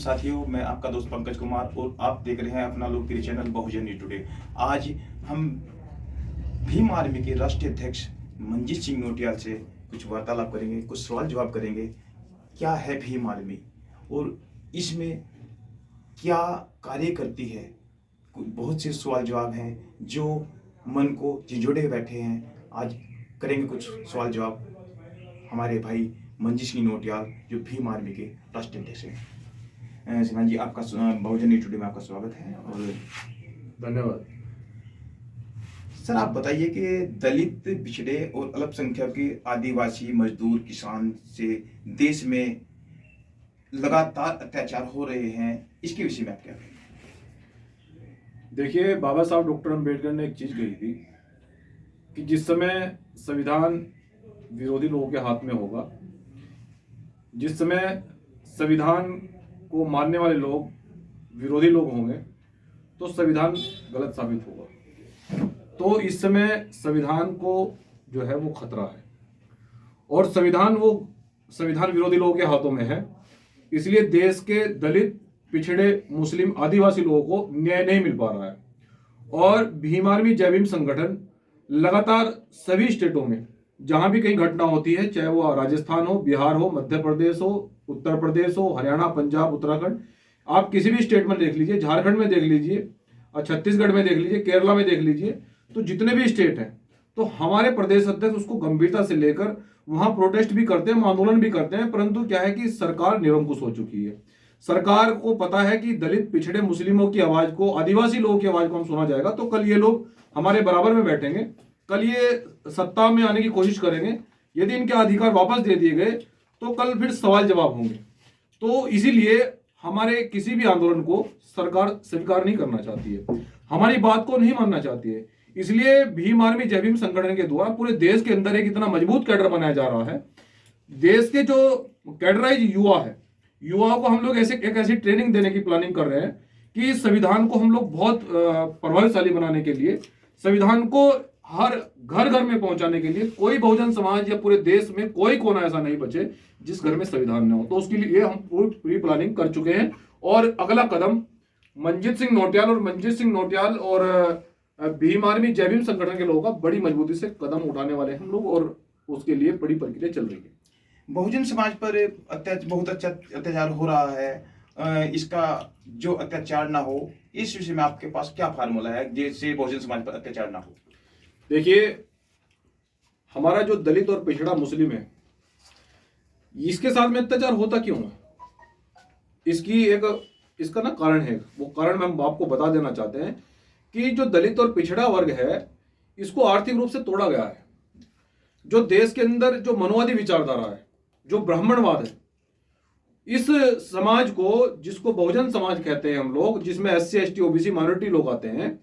साथियों, मैं आपका दोस्त पंकज कुमार और आप देख रहे हैं अपना लोकप्रिय चैनल बहुजन न्यूज़ टुडे। आज हम भीम आर्मी के राष्ट्रीय अध्यक्ष मंजीत सिंह नौटियाल से कुछ वार्तालाप करेंगे, कुछ सवाल जवाब करेंगे। क्या है भीम आर्मी और इसमें क्या कार्य करती है, बहुत से सवाल जवाब हैं जो मन को झिझोड़े बैठे हैं। आज करेंगे कुछ सवाल जवाब हमारे भाई मंजीत सिंह नौटियाल जो भीम आर्मी के राष्ट्रीय अध्यक्ष हैं। सिन्हा जी, आपका बहुजन न्यूज़ टुडे में आपका स्वागत है और धन्यवाद। सर, आप बताइए कि दलित, पिछड़े और अल्पसंख्यक के आदिवासी, मजदूर, किसान से देश में लगातार अत्याचार हो रहे हैं, इसके विषय में आप क्या कहेंगे? देखिए, बाबा साहब डॉक्टर अम्बेडकर ने एक चीज कही थी कि जिस समय संविधान विरोधी लोगों के हाथ में होगा, जिस समय संविधान को मानने वाले लोग विरोधी लोग होंगे, तो संविधान गलत साबित होगा। तो इस समय संविधान को जो है वो खतरा है और संविधान विरोधी लोगों के हाथों में है। इसलिए देश के दलित, पिछड़े, मुस्लिम, आदिवासी लोगों को न्याय नहीं मिल पा रहा है। और भीम आर्मी जय भीम संगठन लगातार सभी स्टेटों में जहां भी कहीं घटना होती है, चाहे वो राजस्थान हो, बिहार हो, मध्य प्रदेश हो, उत्तर प्रदेश हो, हरियाणा, पंजाब, उत्तराखंड, आप किसी भी स्टेट में देख लीजिए, झारखंड में देख लीजिए, छत्तीसगढ़ में देख लीजिए, केरला में देख लीजिए, तो जितने भी स्टेट हैं, तो हमारे प्रदेश अध्यक्ष उसको गंभीरता से लेकर वहां प्रोटेस्ट भी करते हैं, आंदोलन भी करते हैं। परंतु क्या है कि सरकार निरंकुश हो चुकी है। सरकार को पता है कि दलित, पिछड़े, मुस्लिमों की आवाज को, आदिवासी लोगों की आवाज को हम सुना जाएगा तो कल ये लोग हमारे बराबर में बैठेंगे, कल ये सत्ता में आने की कोशिश करेंगे। यदि इनके अधिकार वापस दे दिए गए तो कल फिर सवाल जवाब होंगे। तो इसीलिए हमारे किसी भी आंदोलन को सरकार स्वीकार नहीं करना चाहती है, हमारी बात को नहीं मानना चाहती है। इसलिए भीम आर्मी जय भीम संगठन के द्वारा पूरे देश के अंदर एक इतना मजबूत कैडर बनाया जा रहा है। देश के जो कैडराइज युवा है, युवाओं को हम लोग एक ऐसी ट्रेनिंग देने की प्लानिंग कर रहे हैं कि संविधान को हम लोग बहुत प्रभावशाली बनाने के लिए, संविधान को हर घर घर में पहुंचाने के लिए, कोई बहुजन समाज या पूरे देश में कोई कोना ऐसा नहीं बचे जिस घर में संविधान न हो। तो उसके लिए हम पूरी प्लानिंग कर चुके हैं और अगला कदम मंजीत सिंह नौटियाल और भीम आर्मी जय भीम संगठन के लोगों का बड़ी मजबूती से कदम उठाने वाले हैं हम लोग और उसके लिए बड़ी प्रक्रिया चल रही है। बहुजन समाज पर बहुत अच्छा अत्याचार हो रहा है, इसका जो अत्याचार ना हो, इस विषय में आपके पास क्या फार्मूला है जिससे बहुजन समाज पर अत्याचार ना हो? देखिए, हमारा जो दलित और पिछड़ा मुस्लिम है, इसके साथ में अत्याचार होता क्यों है? इसका ना कारण है। वो कारण हम आपको बता देना चाहते हैं कि जो दलित और पिछड़ा वर्ग है, इसको आर्थिक रूप से तोड़ा गया है। जो देश के अंदर जो मनुवादी विचारधारा है, जो ब्राह्मणवाद है, इस समाज को, जिसको बहुजन समाज कहते हैं हम लोग, जिसमें SC, ST, OBC माइनॉरिटी लोग आते हैं,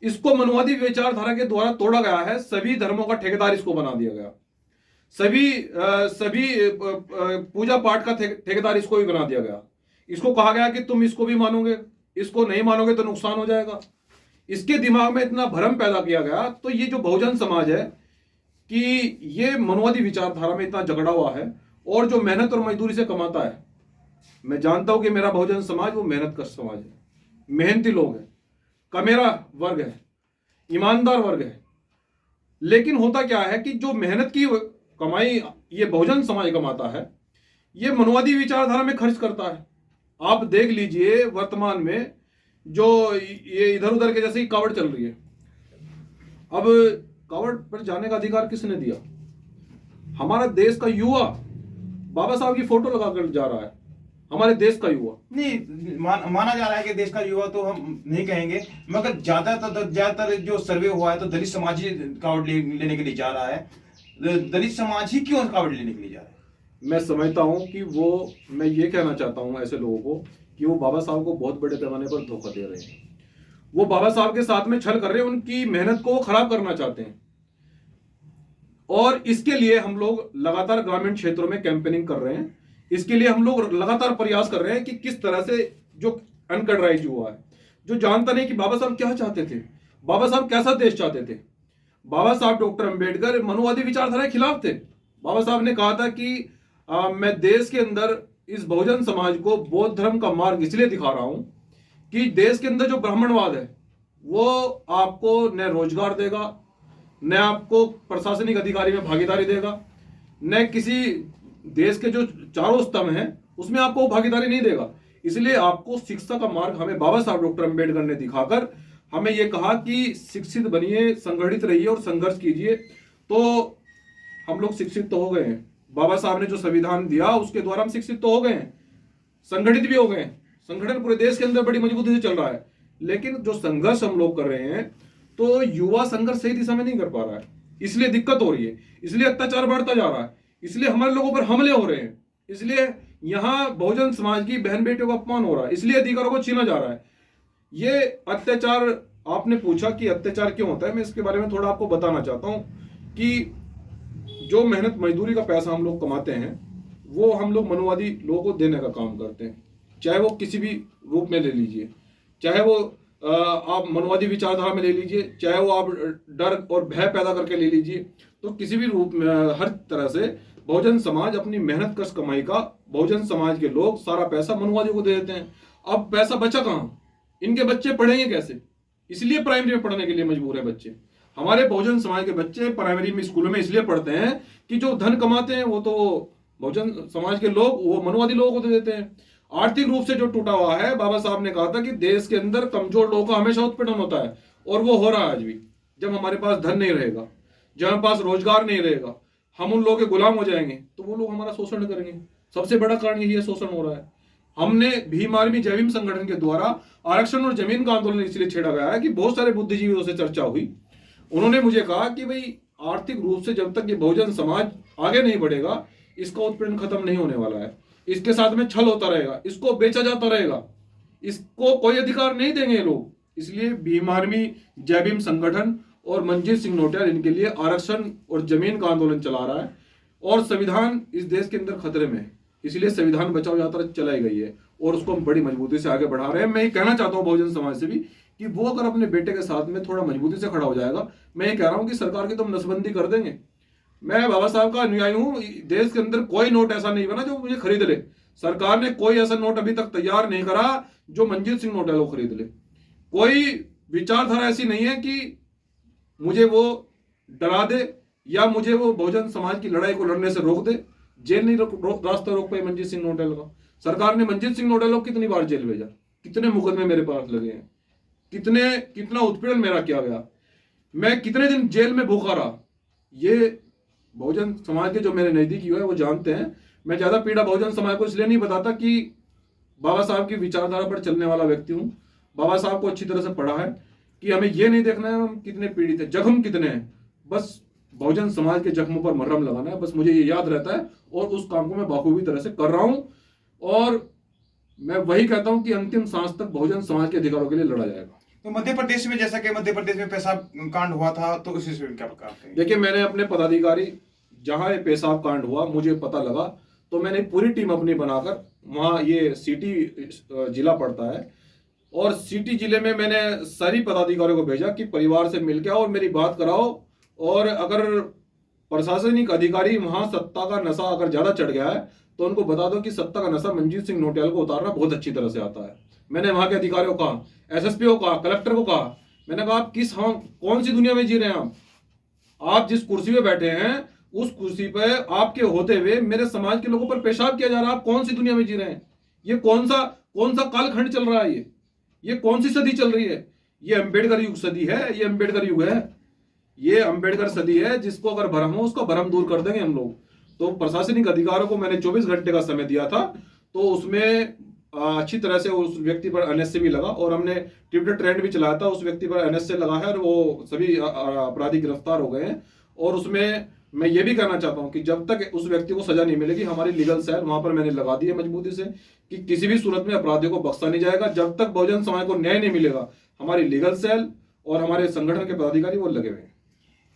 इसको मनुवादी विचारधारा के द्वारा तोड़ा गया है। सभी धर्मों का ठेकेदार इसको बना दिया गया, सभी पूजा पाठ का ठेकेदार इसको भी बना दिया गया। इसको कहा गया कि तुम इसको भी मानोगे, इसको नहीं मानोगे तो नुकसान हो जाएगा। इसके दिमाग में इतना भ्रम पैदा किया गया। तो ये जो बहुजन समाज है कि ये मनुवादी विचारधारा में इतना झगड़ा हुआ है और जो मेहनत और मजदूरी से कमाता है, मैं जानता हूं कि मेरा बहुजन समाज वो मेहनत का समाज है, मेहनती लोग है, कमेरा वर्ग है, ईमानदार वर्ग है। लेकिन होता क्या है कि जो मेहनत की कमाई ये बहुजन समाज कमाता है, ये मनुवादी विचारधारा में खर्च करता है। आप देख लीजिए वर्तमान में जो ये इधर उधर के जैसे ही कावड़ चल रही है। अब कावड़ पर जाने का अधिकार किसने दिया? हमारा देश का युवा बाबा साहब की फोटो लगाकर जा रहा है, हमारे देश का युवा। नहीं, माना जा रहा है कि देश का युवा तो हम नहीं कहेंगे, मगर ज्यादातर जो सर्वे हुआ है तो दलित समाज ही कावड़ लेने के लिए जा रहा है। दलित समाज ही क्यों कावड़ लेने के लिए जा रहा है? मैं समझता हूं कि मैं ये कहना चाहता हूं ऐसे लोगों को कि वो बाबा साहब को बहुत बड़े पैमाने पर धोखा दे रहे हैं। वो बाबा साहब के साथ में छल कर रहे हैं, उनकी मेहनत को खराब करना चाहते हैं। और इसके लिए हम लोग लगातार ग्रामीण क्षेत्रों में कैंपेनिंग कर रहे हैं। इसके लिए हम लोग लगातार प्रयास कर रहे हैं कि किस तरह से जो अनकैडराइज हुआ है, जो जानता नहीं कि बाबा साहब क्या चाहते थे, बाबा साहब कैसा देश चाहते थे। बाबा साहब डॉक्टर अंबेडकर मनुवादी विचारधारा के खिलाफ थे। बाबा साहब ने कहा था कि मैं देश के अंदर इस बहुजन समाज को बौद्ध धर्म का मार्ग इसलिए दिखा रहा हूं कि देश के अंदर जो ब्राह्मणवाद है वो आपको न रोजगार देगा, न आपको प्रशासनिक अधिकारी में भागीदारी देगा, न किसी देश के जो चारों स्तंभ हैं उसमें आपको वो भागीदारी नहीं देगा। इसलिए आपको शिक्षा का मार्ग हमें बाबा साहब डॉक्टर अंबेडकर ने दिखाकर हमें ये कहा कि शिक्षित बनिए, संगठित रहिए और संघर्ष कीजिए। तो हम लोग शिक्षित तो हो गए हैं, बाबा साहब ने जो संविधान दिया उसके द्वारा हम शिक्षित तो हो गए हैं, संगठित भी हो गए हैं, संगठन पूरे देश के अंदर बड़ी मजबूती से चल रहा है। लेकिन जो संघर्ष हम लोग कर रहे हैं तो युवा संघर्ष सही दिशा में नहीं कर पा रहा है, इसलिए दिक्कत हो रही है, इसलिए अत्याचार बढ़ता जा रहा है, इसलिए हमारे लोगों पर हमले हो रहे हैं, इसलिए यहाँ बहुजन समाज की बहन बेटियों का अपमान हो रहा है, इसलिए अधिकारों को छीना जा रहा है। ये अत्याचार, आपने पूछा कि अत्याचार क्यों होता है, मैं इसके बारे में थोड़ा आपको बताना चाहता हूँ कि जो मेहनत मजदूरी का पैसा हम लोग कमाते हैं वो हम लोग मनुवादी लोगों को देने का काम करते हैं, चाहे वो किसी भी रूप में ले लीजिए, चाहे वो आप मनुवादी विचारधारा में ले लीजिए, चाहे वो आप डर और भय पैदा करके ले लीजिए। तो किसी भी रूप में हर तरह से बहुजन समाज अपनी मेहनत कश कमाई का, बहुजन समाज के लोग सारा पैसा मनुवादियों को दे देते हैं। अब पैसा बचा कहाँ, इनके बच्चे पढ़ेंगे कैसे? इसलिए प्राइमरी में पढ़ने के लिए मजबूर है बच्चे। हमारे बहुजन समाज के बच्चे प्राइमरी में स्कूलों में इसलिए पढ़ते हैं कि जो धन कमाते हैं वो तो बहुजन समाज के लोग वो मनुवादी लोगों को दे देते हैं। आर्थिक रूप से जो टूटा हुआ है, बाबा साहब ने कहा था कि देश के अंदर कमजोर लोगों का हमेशा उत्पीड़न होता है, और वो हो रहा है आज भी। जब हमारे पास धन नहीं रहेगा, जब हमारे पास रोजगार नहीं रहेगा, हम उन लोगों के गुलाम हो जाएंगे, तो वो लोग हमारा शोषण करेंगे। सबसे बड़ा कारण यही है, शोषण हो रहा है। हमने भीम आर्मी जय भीम संगठन के द्वारा आरक्षण और जमीन का आंदोलन इसलिए छेड़ा गया है कि बहुत सारे बुद्धिजीवियों से चर्चा हुई, उन्होंने मुझे कहा कि भाई आर्थिक रूप से जब तक ये बहुजन समाज आगे नहीं बढ़ेगा इसका उत्पीड़न खत्म नहीं होने वाला है, इसके साथ में छल होता रहेगा, इसको बेचा जाता रहेगा, इसको कोई अधिकार नहीं देंगे लोग। इसलिए भीम आर्मी जय भीम संगठन और मंजीत सिंह नोटियाल इनके लिए आरक्षण और जमीन का आंदोलन चला रहा है। और संविधान इस देश के अंदर खतरे में है, इसलिए संविधान बचाओ यात्रा चलाई गई है और उसको हम बड़ी मजबूती से आगे बढ़ा रहे हैं। मैं ये कहना चाहता हूँ बहुजन समाज से भी कि वो अगर अपने बेटे के साथ में थोड़ा मजबूती से खड़ा हो जाएगा, मैं ये कह रहा हूँ कि सरकार की तो हम नसबंदी कर देंगे। मैं बाबा साहब का अनुयायी हूँ, देश के अंदर कोई नोट ऐसा नहीं बना जो मुझे खरीद ले। सरकार ने कोई ऐसा नोट अभी तक तैयार नहीं करा जो मंजीत सिंह नोटियाल को खरीद ले। कोई विचारधारा ऐसी नहीं है कि मुझे वो डरा दे या मुझे वो बहुजन समाज की लड़ाई को लड़ने से रोक दे। जेल नहीं रास्ता रोक पाई मंजीत सिंह नोटियाल का। सरकार ने मंजीत सिंह नोटियाल को कितनी बार जेल भेजा, कितने मुकदमे मेरे पास लगे हैं, कितना उत्पीड़न मेरा किया गया, मैं कितने दिन जेल में भूखा रहा। ये बहुजन समाज के जो मेरे नजदीकी है वो जानते हैं। मैं ज्यादा पीड़ा बहुजन समाज को इसलिए नहीं बताता कि बाबा साहब की विचारधारा पर चलने वाला व्यक्ति हूं। बाबा साहब को अच्छी तरह से पढ़ा है कि हमें ये नहीं देखना है हम कितने पीड़ित है, जख्म कितने हैं, बस बहुजन समाज के जख्मों पर मरहम लगाना है। बस मुझे ये याद रहता है और उस काम को मैं बाखूबी तरह से कर रहा हूं। और मैं वही कहता हूं कि अंतिम सांस तक बहुजन समाज के अधिकारों के लिए लड़ा जाएगा। तो मध्य प्रदेश में, जैसा कि मध्य प्रदेश में पेशाब कांड हुआ था, तो उसी से क्या प्रकार थे? देखिए, मैंने अपने पदाधिकारी, जहां ये पेशाब कांड हुआ मुझे पता लगा तो मैंने पूरी टीम अपनी बनाकर, वहाँ ये सिटी जिला पड़ता है, और सिटी जिले में मैंने सारी पदाधिकारियों को भेजा कि परिवार से मिल के आओ और मेरी बात कराओ। और अगर प्रशासनिक अधिकारी वहाँ सत्ता का नशा अगर ज्यादा चढ़ गया है तो उनको बता दो कि सत्ता का नशा मंजीत सिंह नोटियाल को उतारना बहुत अच्छी तरह से आता है। मैंने वहाँ के अधिकारियों को कहा, एसएसपी को कहा, कलेक्टर को कहा, मैंने कहा आप कौन सी दुनिया में जी रहे हैं? आप जिस कुर्सी पे बैठे हैं उस कुर्सी पे आपके होते हुए मेरे समाज के लोगों पर पेशाब किया जा रहा है। आप कौन सी दुनिया में जी रहे हैं? ये कौन सा कालखंड चल रहा है? ये कौन सी सदी चल रही है? ये अंबेडकर युग सदी है, ये अंबेडकर युग है, ये अंबेडकर सदी है जिसको अगर भरम हो उसका भरम दूर कर देंगे हम लोग। तो प्रशासनिक अधिकारियों को मैंने 24 घंटे का समय दिया था, तो उसमें अच्छी तरह से उस व्यक्ति पर एनएसए भी लगा और हमने ट्विटर ट्रेंड भी चलाया था। उस व्यक्ति पर एनएसए लगा है और वो सभी अपराधी गिरफ्तार हो गए हैं। और उसमें मैं ये भी कहना चाहता हूं कि जब तक उस व्यक्ति को सजा नहीं मिलेगी, हमारी लीगल सेल वहां पर मैंने लगा दी है मजबूती से कि किसी भी सूरत में अपराधियों को बख्शा नहीं जाएगा। जब तक बहुजन समाज को न्याय नहीं मिलेगा, हमारी लीगल सेल और हमारे संगठन के पदाधिकारी वो लगे हुए हैं।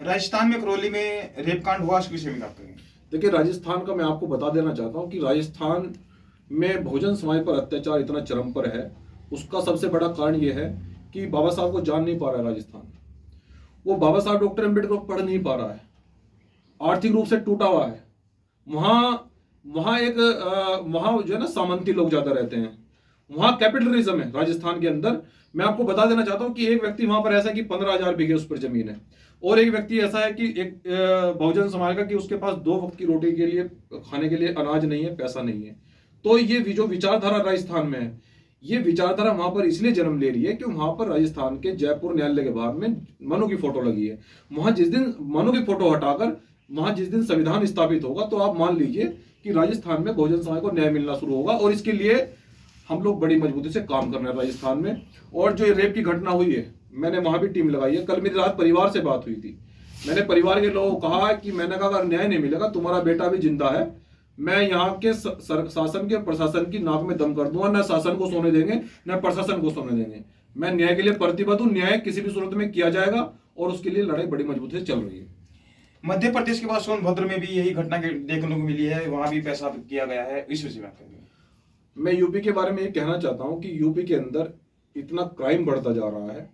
राजस्थान में करौली में रेप कांड हुआ, उसके विषय में आप कहेंगे? देखिए, राजस्थान का मैं आपको बता देना चाहता हूँ कि राजस्थान में बहुजन समाज पर अत्याचार इतना चरम पर है। उसका सबसे बड़ा कारण यह है कि बाबा साहब को जान नहीं पा रहा है राजस्थान। वो बाबा साहब डॉक्टर अम्बेडकर को पढ़ नहीं पा रहा है, आर्थिक रूप से टूटा हुआ है। वहाँ वहाँ जो है ना सामंती लोग ज्यादा रहते हैं, वहाँ कैपिटलिज्म है राजस्थान के अंदर। मैं आपको बता देना चाहता हूँ कि एक व्यक्ति वहां पर ऐसा है कि 15,000 बीघे उस पर जमीन है, और एक व्यक्ति ऐसा है कि एक बहुजन समाज का कि उसके पास 2 वक्त की रोटी के लिए, खाने के लिए अनाज नहीं है, पैसा नहीं है। तो ये जो विचारधारा राजस्थान में है, ये विचारधारा वहां पर इसलिए जन्म ले रही है कि वहां पर राजस्थान के जयपुर न्यायालय के बाहर में मनु की फोटो लगी है। वहां जिस दिन मनु की फोटो हटाकर वहां जिस दिन संविधान स्थापित होगा, तो आप मान लीजिए कि राजस्थान में बहुजन समाज को न्याय मिलना शुरू होगा। और इसके लिए हम लोग बड़ी मजबूती से काम कर रहे हैं राजस्थान में। और जो ये रेप की घटना हुई है, मैंने वहां भी टीम लगाई है। कल मेरी रात परिवार से बात हुई थी, मैंने परिवार के लोगों को कहा कि मैंने कहा अगर न्याय नहीं मिलेगा, तुम्हारा बेटा भी जिंदा है, मैं यहाँ के शासन के प्रशासन की नाक में दम कर दूंगा, न शासन को सोने देंगे न प्रशासन को सोने देंगे। मैं न्याय के लिए प्रतिबद्ध हूँ, न्याय किसी भी सूरत में किया जाएगा, और उसके लिए लड़ाई बड़ी मजबूती से चल रही है। मध्य प्रदेश के बाद सोनभद्र में भी यही घटना देखने को मिली है, वहां भी पैसा किया गया है, इस विषय में करेंगे। मैं यूपी के बारे में ये कहना चाहता हूँ कि यूपी के अंदर इतना क्राइम बढ़ता जा रहा है।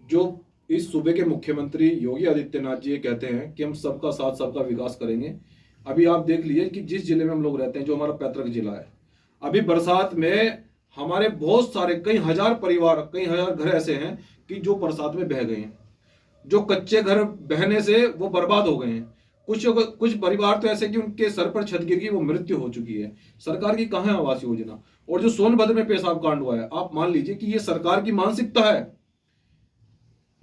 जो इस सूबे के मुख्यमंत्री योगी आदित्यनाथ जी ये कहते हैं कि हम सबका साथ सबका विकास करेंगे। अभी आप देख लीजिए कि जिस जिले में हम लोग रहते हैं, जो हमारा पैतृक जिला है, अभी बरसात में हमारे बहुत सारे कई हजार परिवार, कई हजार घर ऐसे हैं कि जो बरसात में बह गए हैं। जो कच्चे घर बहने से वो बर्बाद हो गए हैं। कुछ परिवार तो ऐसे कि उनके सर पर छत गिर गई, वो मृत्यु हो चुकी है। सरकार की कहाँ है आवास योजना? और जो सोनभद्र में पेशाब कांड हुआ है, आप मान लीजिए कि ये सरकार की मानसिकता है।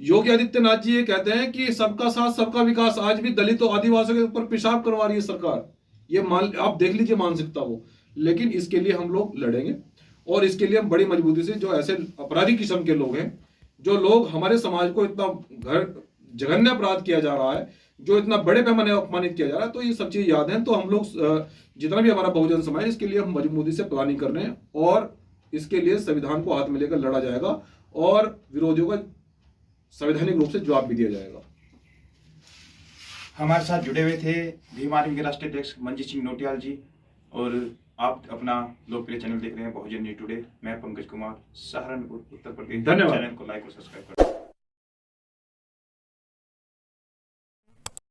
योगी आदित्यनाथ जी ये कहते हैं कि सबका साथ सबका विकास, आज भी दलितों आदिवासियों के ऊपर पेशाब करवा रही है सरकार। ये आप देख लीजिए मानसिकता वो। लेकिन इसके लिए हम लोग लड़ेंगे, और इसके लिए हम बड़ी मजबूती से, जो ऐसे अपराधी किस्म के लोग हैं, जो लोग हमारे समाज को इतना जघन्य अपराध किया जा रहा है, जो इतना बड़े पैमाने अपमानित किया जा रहा है, तो ये सब चीज याद है। तो हम लोग जितना भी हमारा बहुजन समाज है, इसके लिए हम मजबूती से प्लानिंग कर रहे हैं, और इसके लिए संविधान को हाथ में लेकर लड़ा जाएगा, और विरोधियों का संवैधानिक रूप से जवाब भी दिया जाएगा। हमारे साथ जुड़े हुए थे भीम आर्मी के राष्ट्रीय अध्यक्ष मंजीत सिंह नोटियाल जी, और आप अपना लोकप्रिय चैनल देख रहे हैं बहुजन न्यूज टुडे। मैं पंकज कुमार, सहारनपुर, उत्तर प्रदेश। धन्यवाद। चैनल को लाइक और सब्सक्राइब करें।